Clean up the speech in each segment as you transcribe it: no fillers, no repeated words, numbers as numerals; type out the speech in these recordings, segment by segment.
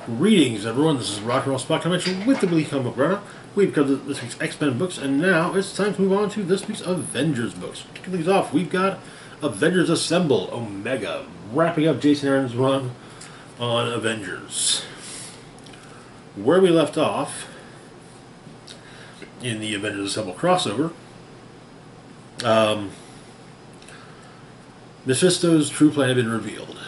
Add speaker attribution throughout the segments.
Speaker 1: Greetings, everyone. This is Rock and Roll Spot Convention with the Weekly Comic Book Runner. We've covered this week's X-Men books, and now it's time to move on to this week's Avengers books. Kicking things off, we've got Avengers Assemble Omega, wrapping up Jason Aaron's run on Avengers. Where we left off in the Avengers Assemble crossover, Mephisto's true plan had been revealed.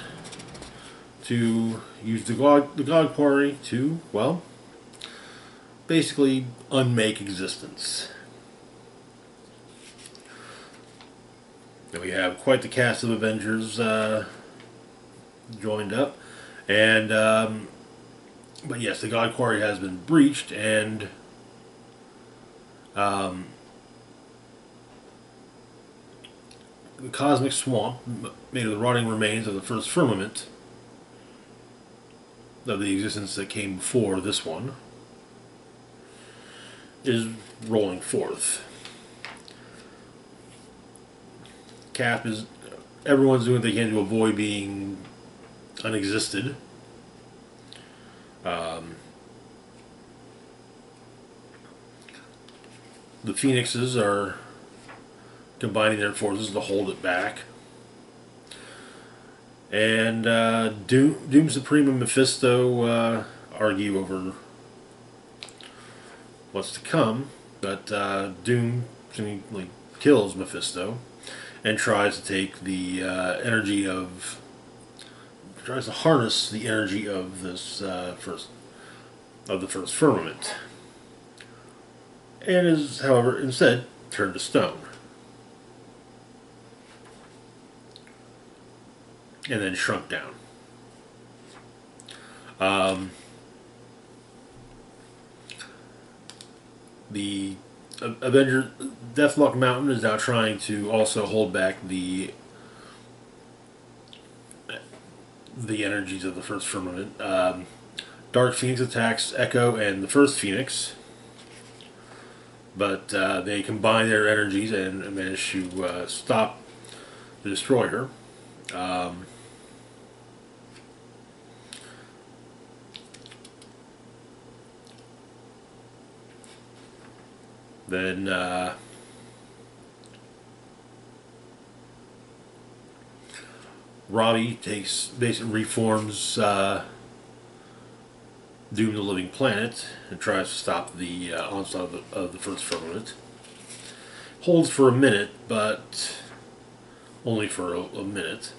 Speaker 1: To use the God Quarry to, well, basically unmake existence. And we have quite the cast of Avengers joined up. And, but yes, the God Quarry has been breached, and the cosmic swamp, made of the rotting remains of the first firmament, of the existence that came before this one, is rolling forth. Cap is... everyone's doing what they can to avoid being unexisted. The Phoenixes are combining their forces to hold it back. And Doom Supreme and Mephisto argue over what's to come, but Doom seemingly kills Mephisto and tries to take the energy of... tries to harness the energy of this the first firmament, and is, however, instead turned to stone. And then shrunk down. The Avenger Deathlock Mountain is now trying to also hold back the energies of the first firmament. Dark Phoenix attacks Echo and the first Phoenix, but they combine their energies and manage to stop the destroyer. Then Robbie basically reforms Doom the Living Planet and tries to stop the onslaught of the first firmament. Holds for a minute, but only for a minute.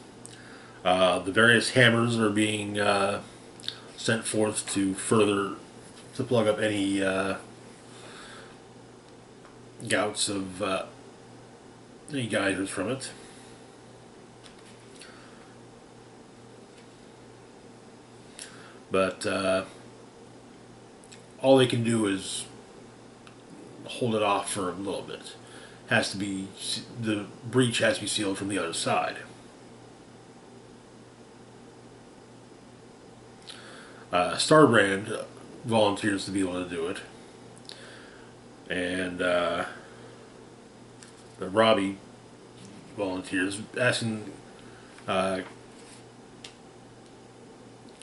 Speaker 1: The various hammers are being sent forth to plug up any gouts of any geysers from it. But all they can do is hold it off for a little bit. The breach has to be sealed from the other side. Starbrand volunteers to be able to do it. And Robbie volunteers, asking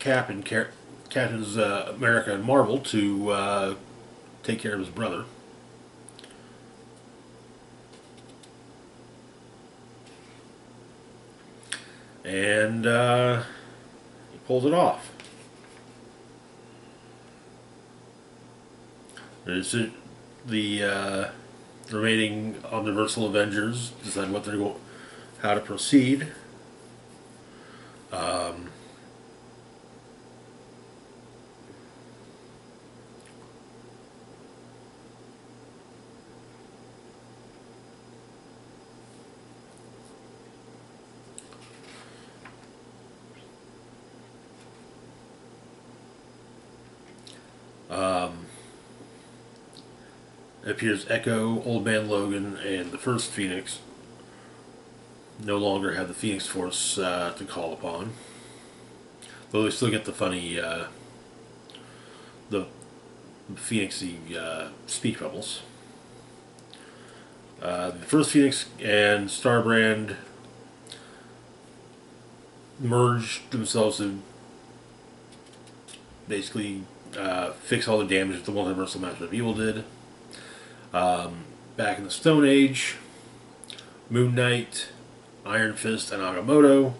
Speaker 1: Captains America and Marvel to take care of his brother. And he pulls it off. The remaining Omniversal Avengers decide how to proceed. It appears Echo, Old Man Logan, and the first Phoenix no longer have the Phoenix Force to call upon. Though they still get the funny, the Phoenixy speech bubbles. The first Phoenix and Starbrand merged themselves basically fix all the damage that the multiversal Master of Evil did. Back in the Stone Age, Moon Knight, Iron Fist, and Agamotto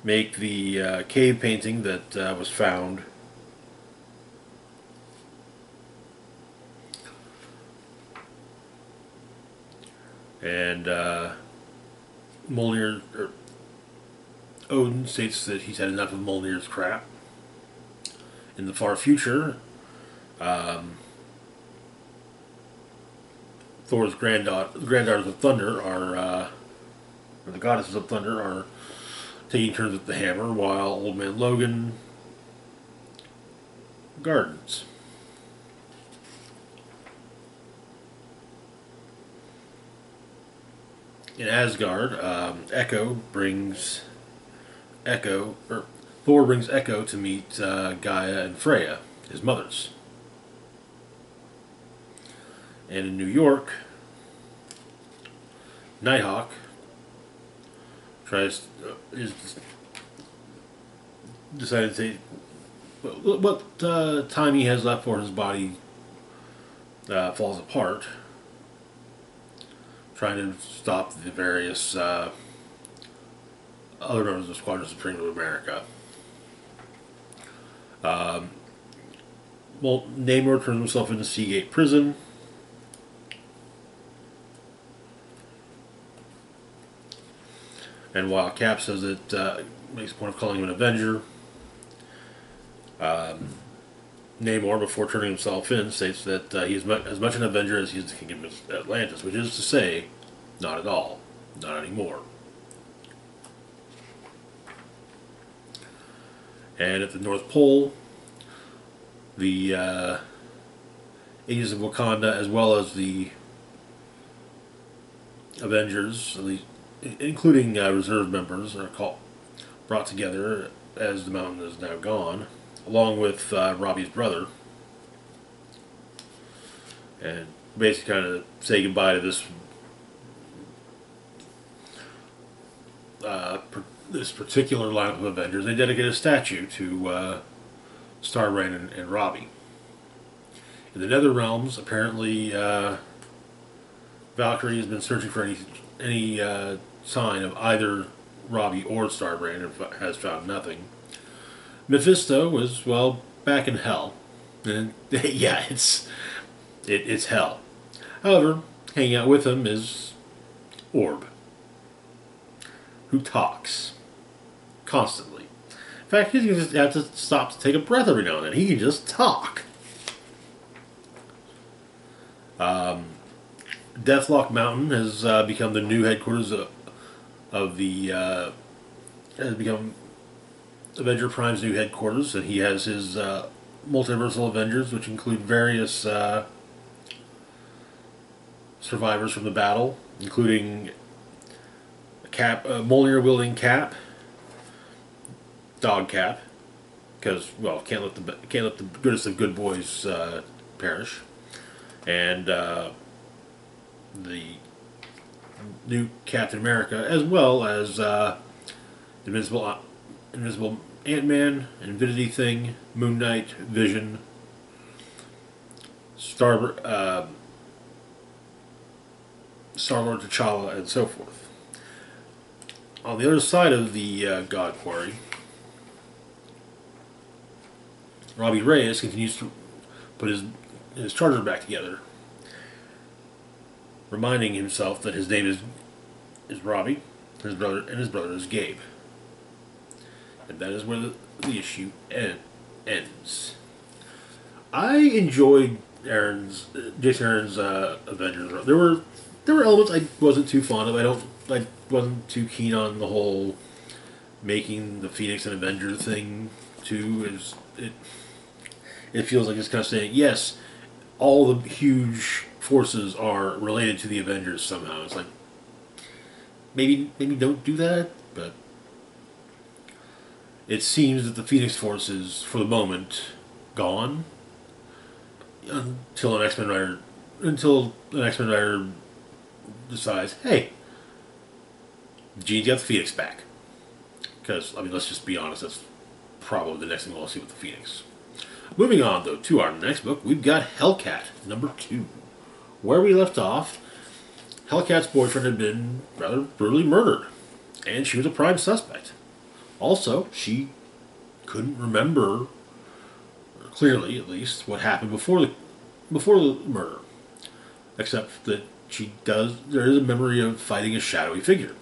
Speaker 1: make the cave painting that was found. And Odin states that he's had enough of Mjolnir's crap. In the far future, Thor's granddaughters of Thunder or the goddesses of Thunder, are taking turns with the hammer, while Old Man Logan gardens. In Asgard, Thor brings Echo to meet Gaia and Freya, his mothers. And in New York, Nighthawk decided to take what time he has left before his body falls apart, trying to stop the various other members of Squadron Supreme of America. Namor turns himself into Seagate Prison. And while Cap says that makes a point of calling him an Avenger, Namor, before turning himself in, states that he is as much an Avenger as he is the King of Atlantis, which is to say, not at all. Not anymore. And at the North Pole, the Agents of Wakanda, as well as the Avengers, at least, including reserve members, are brought together as the mountain is now gone, along with Robbie's brother, and basically kind of say goodbye to this this particular lineup of Avengers. They dedicate a statue to Starbrand and Robbie. In the Nether Realms, apparently Valkyrie has been searching for any sign of either Robbie or Starbrand and has found nothing. Mephisto was, well, back in hell. And yeah, it's hell. However, hanging out with him is Orb, who talks constantly. In fact, he just have to stop to take a breath every now and then. He can just talk. Deathlock Mountain has become the new headquarters of the has become Avenger Prime's new headquarters, and he has his multiversal Avengers, which include various survivors from the battle, including Mjolnir-wielding Cap, Dog Cap, because, well, can't let the goodest of good boys perish, and the new Captain America, as well as Invincible Ant-Man, Infinity Thing, Moon Knight, Vision, Star-Lord, T'Challa, and so forth. On the other side of the God Quarry, Robbie Reyes continues to put his charger back together, reminding himself that his name is Robbie, his brother is Gabe. And that is where the issue ends. I enjoyed Jason Aaron's Avengers. There were elements I wasn't too fond of. I wasn't too keen on the whole making the Phoenix an Avenger thing too. It feels like it's kind of saying, yes, all the huge forces are related to the Avengers somehow. It's like, maybe don't do that, but it seems that the Phoenix Force is, for the moment, gone until an X-Men writer decides, hey, Jean's got the Phoenix back. Because, I mean, let's just be honest, that's probably the next thing we'll see with the Phoenix. Moving on, though, to our next book, we've got Hellcat, number 2. Where we left off, Hellcat's boyfriend had been rather brutally murdered, and she was a prime suspect. Also, she couldn't remember, clearly at least, what happened before the murder, except that there is a memory of fighting a shadowy figure.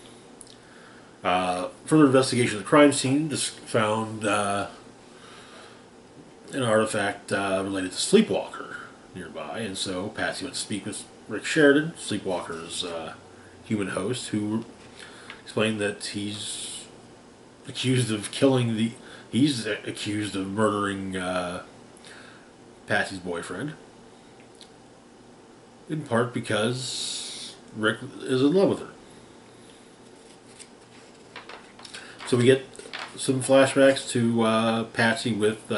Speaker 1: Further investigation of the crime scene just found an artifact related to Sleepwalker nearby, and so Patsy went to speak with Rick Sheridan, Sleepwalker's human host, who explained that he's accused of murdering Patsy's boyfriend, in part because Rick is in love with her. So we get some flashbacks to Patsy with,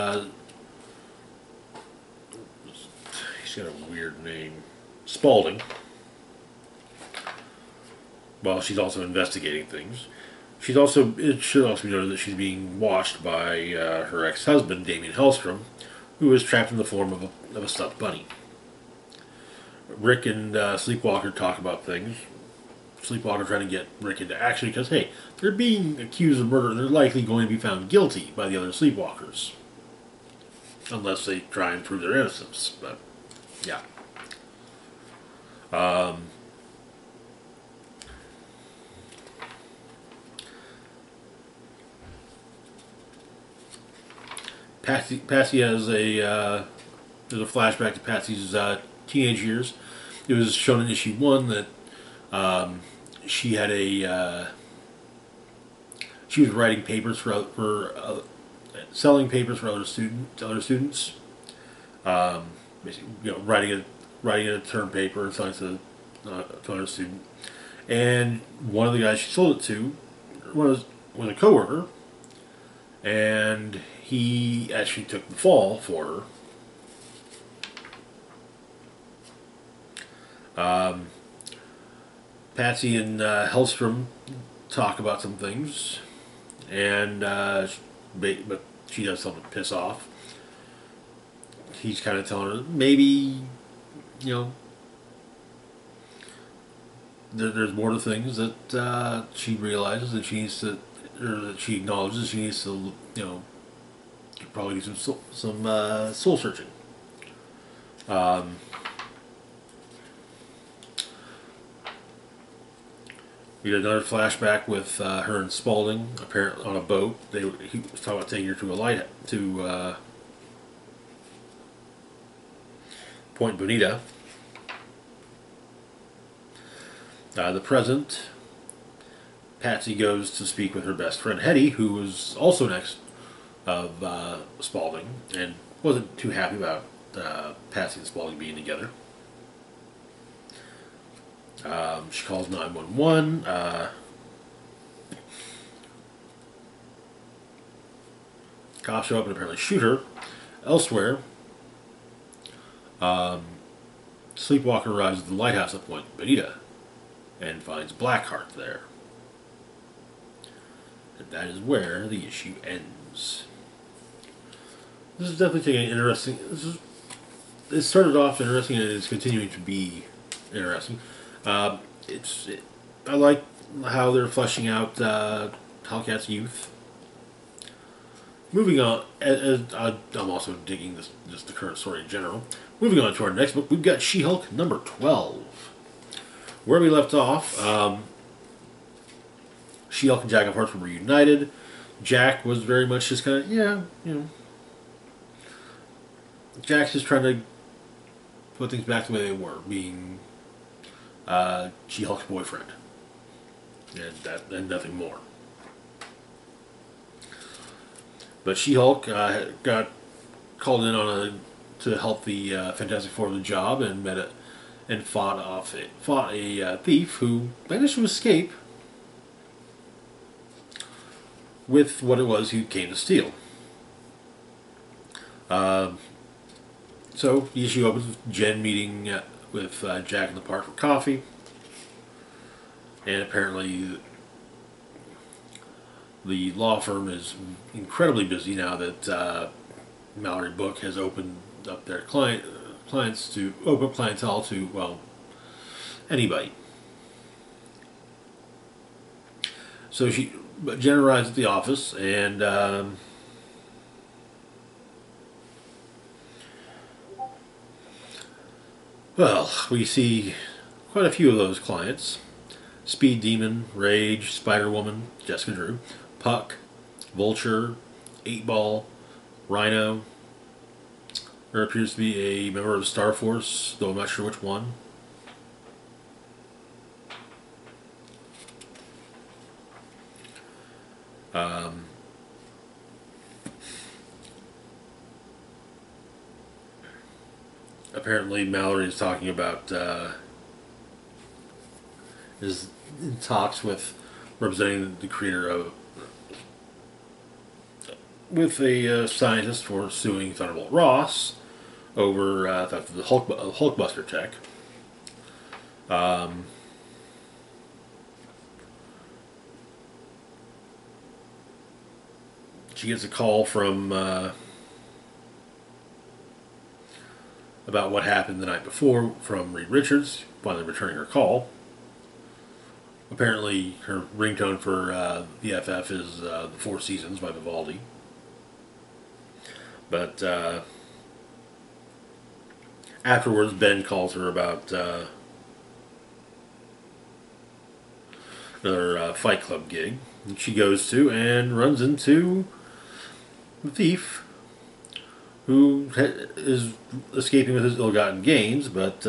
Speaker 1: he's got a weird name, Spaulding. Well, she's also investigating things. It should also be noted that she's being watched by her ex-husband, Damien Hellstrom, who is trapped in the form of a stuffed bunny. Rick and Sleepwalker talk about things. Sleepwalker trying to get Rick into action because, hey, they're being accused of murder and they're likely going to be found guilty by the other Sleepwalkers. Unless they try and prove their innocence. But, yeah. Patsy has there's a flashback to Patsy's teenage years. It was shown in issue 1 that she had she was writing papers for selling papers for other students. Basically, writing a term paper and selling it to another student. And one of the guys she sold it to was a coworker, and he actually took the fall for her. Patsy and Hellstrom talk about some things, and but she does something to piss off. He's kind of telling her maybe, there's more to things that she realizes that she needs to, or that she acknowledges she needs to, probably do some soul searching. We had another flashback with her and Spaulding, apparently on a boat. He was talking about taking her to Point Bonita. The present, Patsy goes to speak with her best friend Hetty, who was also next of Spaulding, and wasn't too happy about Patsy and Spaulding being together. She calls 911. Cops show up and apparently shoot her. Elsewhere, Sleepwalker arrives at the lighthouse at Point Bonita and finds Blackheart there. And that is where the issue ends. This is definitely taking an interesting... It started off interesting and it's continuing to be interesting. I like how they're fleshing out Hellcat's youth. Moving on, I'm also digging just the current story in general. Moving on to our next book, we've got She-Hulk number 12. Where we left off, She-Hulk and Jack of Hearts were reunited. Jack was very much just kind of, Jack's just trying to put things back the way they were, being She-Hulk's boyfriend, and nothing more. But She-Hulk got called in to help the Fantastic Four with the job, and fought a thief who managed to escape with what it was he came to steal. So the issue opens with Jen meeting with Jack in the park for coffee, and apparently the law firm is incredibly busy now that Mallory book has opened up their clients to open clientele to, well, anybody. So Jen arrives at the office, and well, we see quite a few of those clients: Speed Demon, Rage, Spider Woman, Jessica Drew, Puck, Vulture, 8-Ball, Rhino. There appears to be a member of Star Force, though I'm not sure which one. Apparently, Mallory is talking about is in talks with representing the creator of with a scientist for suing Thunderbolt Ross over theft of the Hulkbuster tech. She gets a call from about what happened the night before from Reed Richards, finally returning her call. Apparently, her ringtone for the FF is The Four Seasons by Vivaldi. But afterwards, Ben calls her about another Fight Club gig, and she goes to and runs into the thief, who is escaping with his ill-gotten gains, but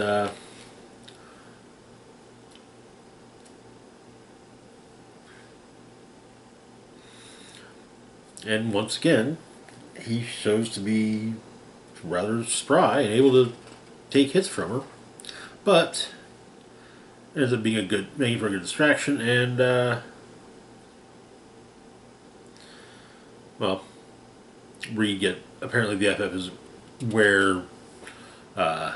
Speaker 1: and once again, he shows to be rather spry and able to take hits from her, but it ends up being making for a good distraction, and well, apparently the FF is where the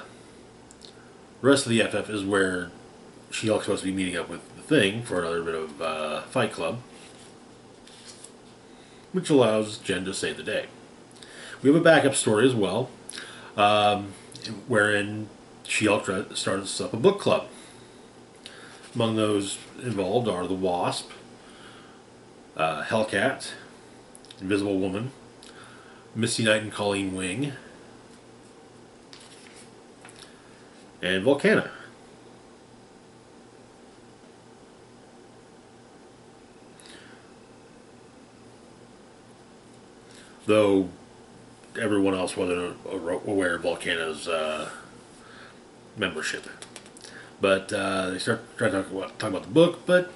Speaker 1: rest of the FF is where She-Hulk's supposed to be meeting up with the Thing for another bit of Fight Club, which allows Jen to save the day. We have a backup story as well, wherein She-Hulk starts up a book club. Among those involved are the Wasp, Hellcat, Invisible Woman, Misty Knight and Colleen Wing, and Volcana. Though everyone else wasn't aware of Volcana's membership. But they start trying to talk about the book, but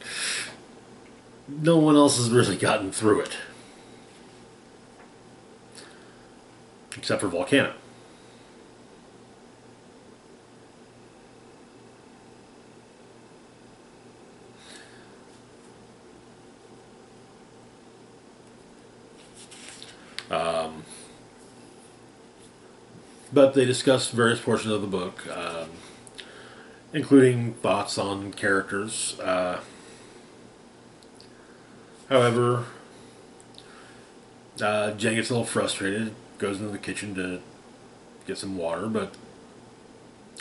Speaker 1: no one else has really gotten through it. Except for Volcana. But they discuss various portions of the book, including thoughts on characters. However, Jen gets a little frustrated, goes into the kitchen to get some water,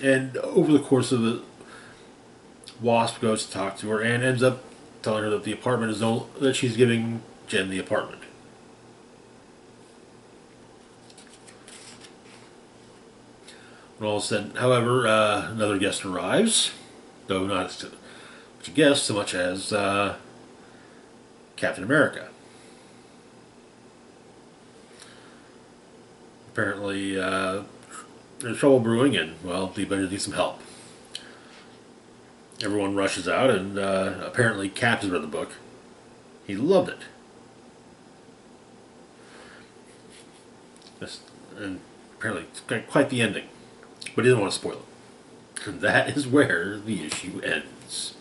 Speaker 1: and over the course of the Wasp goes to talk to her and ends up telling her that the apartment is that she's giving Jen the apartment. When all is said, however, another guest arrives, though not such a guest so much as Captain America. Apparently, there's trouble brewing, and, well, the Avengers need some help. Everyone rushes out, and apparently Cap has read the book. He loved it. And apparently it's got quite the ending. But he doesn't want to spoil it. And that is where the issue ends.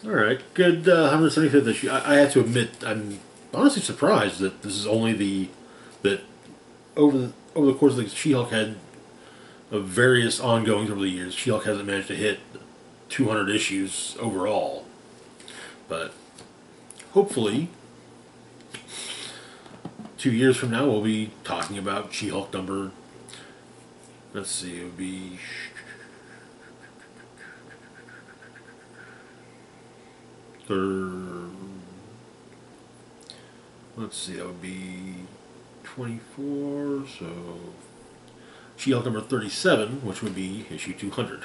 Speaker 1: Alright, good 175th issue. I have to admit, I'm honestly surprised that this is only that over the course of the She-Hulk had of various ongoings over the years, She-Hulk hasn't managed to hit 200 issues overall. But hopefully 2 years from now, we'll be talking about She-Hulk number. Let's see, it would be. Let's see, that would be 24, so She-Hulk number 37, which would be issue 200.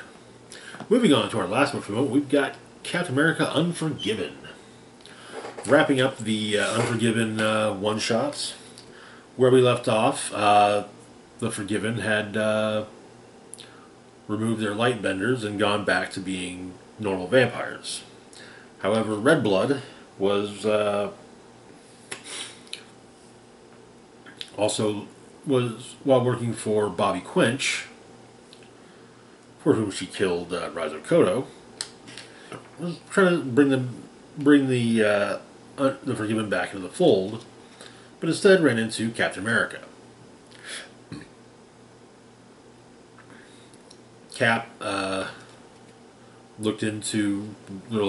Speaker 1: Moving on to our last book for the moment, we've got Captain America Unforgiven. Wrapping up the Unforgiven one-shots. Where we left off, the Forgiven had removed their light benders and gone back to being normal vampires. However, Red Blood was while working for Bobby Quench, for whom she killed Rise of Kodo, was trying to bring the Forgiven back into the fold, but instead ran into Captain America. Cap looked into the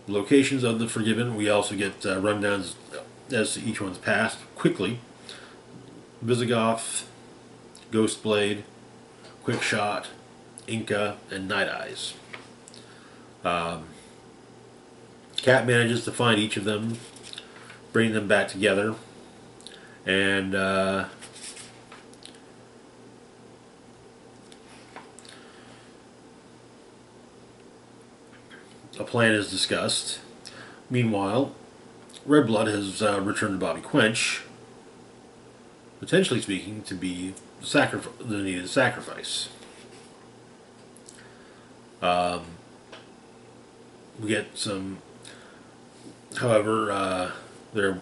Speaker 1: locations of the Forgiven. We also get rundowns as to each one's past quickly. Visigoth, Ghostblade, Quickshot, Inca, and Night Eyes. Cap manages to find each of them, bring them back together, and a plan is discussed. Meanwhile, Red Blood has returned to Bobby Quench, potentially speaking, to be the needed sacrifice. We get some, however, their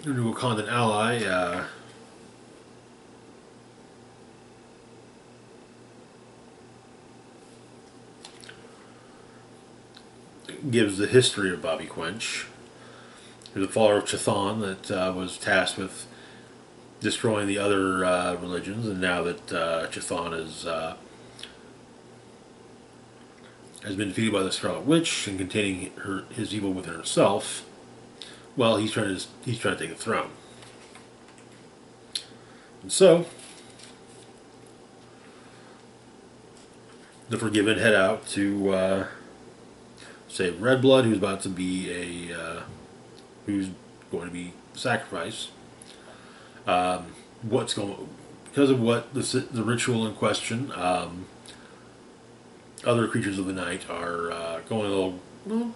Speaker 1: new Wakandan ally, gives the history of Bobby Quench. He's a follower of Chthon that was tasked with destroying the other religions, and now that Chthon has been defeated by the Scarlet Witch and containing his evil within herself, well, he's trying to take the throne. And so, the Forgiven head out to save Red Blood, who's about to be who's going to be sacrificed. Because of what the ritual in question, other creatures of the night are going a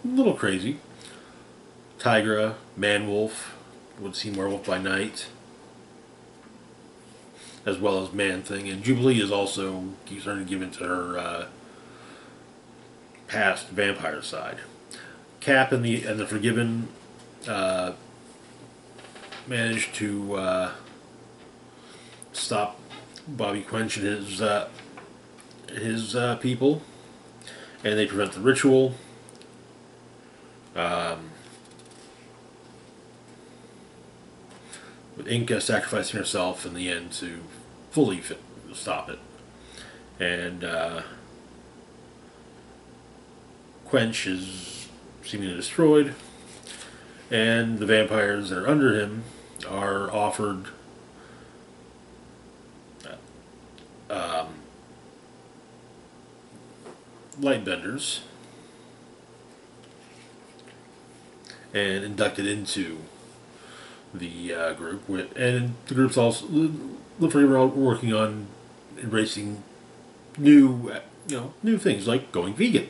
Speaker 1: little crazy. Tigra, Manwolf, would see Werewolf by Night, as well as Man-Thing, and Jubilee is also starting to give into her past vampire side. Cap and the Forgiven managed to stop Bobby Quench and his people, and they prevent the ritual. With Inca sacrificing herself in the end to fully stop it. And Quench is seemingly destroyed, and the vampires that are under him are offered lightbenders and inducted into the group. And the group's also we're all working on embracing new things like going vegan.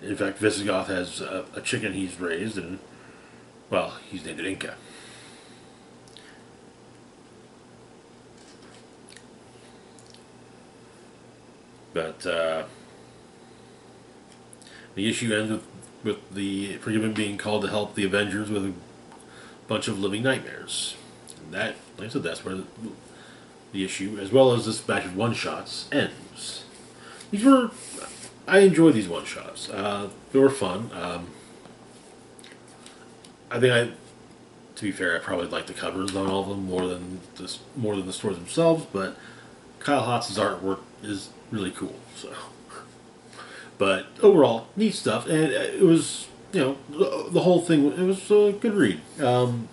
Speaker 1: In fact, Visigoth has a chicken he's raised, and well, he's named it Inca. But the issue ends with the Forgiven being called to help the Avengers with a bunch of living nightmares. And that, like I said, that's where the issue, as well as this batch of one-shots, ends. I enjoyed these one-shots. They were fun. To be fair, I probably like the covers on all of them more than the stories themselves, but Kyle Hotz's artwork is really cool. So, but overall, neat stuff, and it was the whole thing, it was a good read. An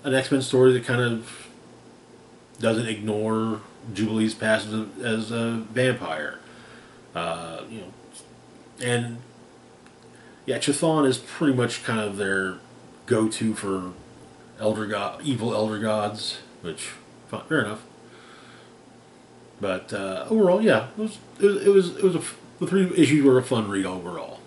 Speaker 1: X-Men story that kind of doesn't ignore Jubilee's past as a vampire. And yeah, Chthon is pretty much kind of their go-to for evil elder gods, which fair enough. But overall, yeah, the 3 issues were a fun read overall.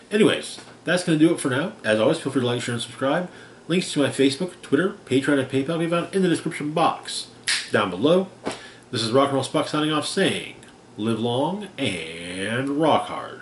Speaker 1: Anyways, that's going to do it for now. As always, feel free to like, share, and subscribe. Links to my Facebook, Twitter, Patreon, and PayPal will be found in the description box down below. This is Rock and Roll Spock signing off saying, live long and rock hard.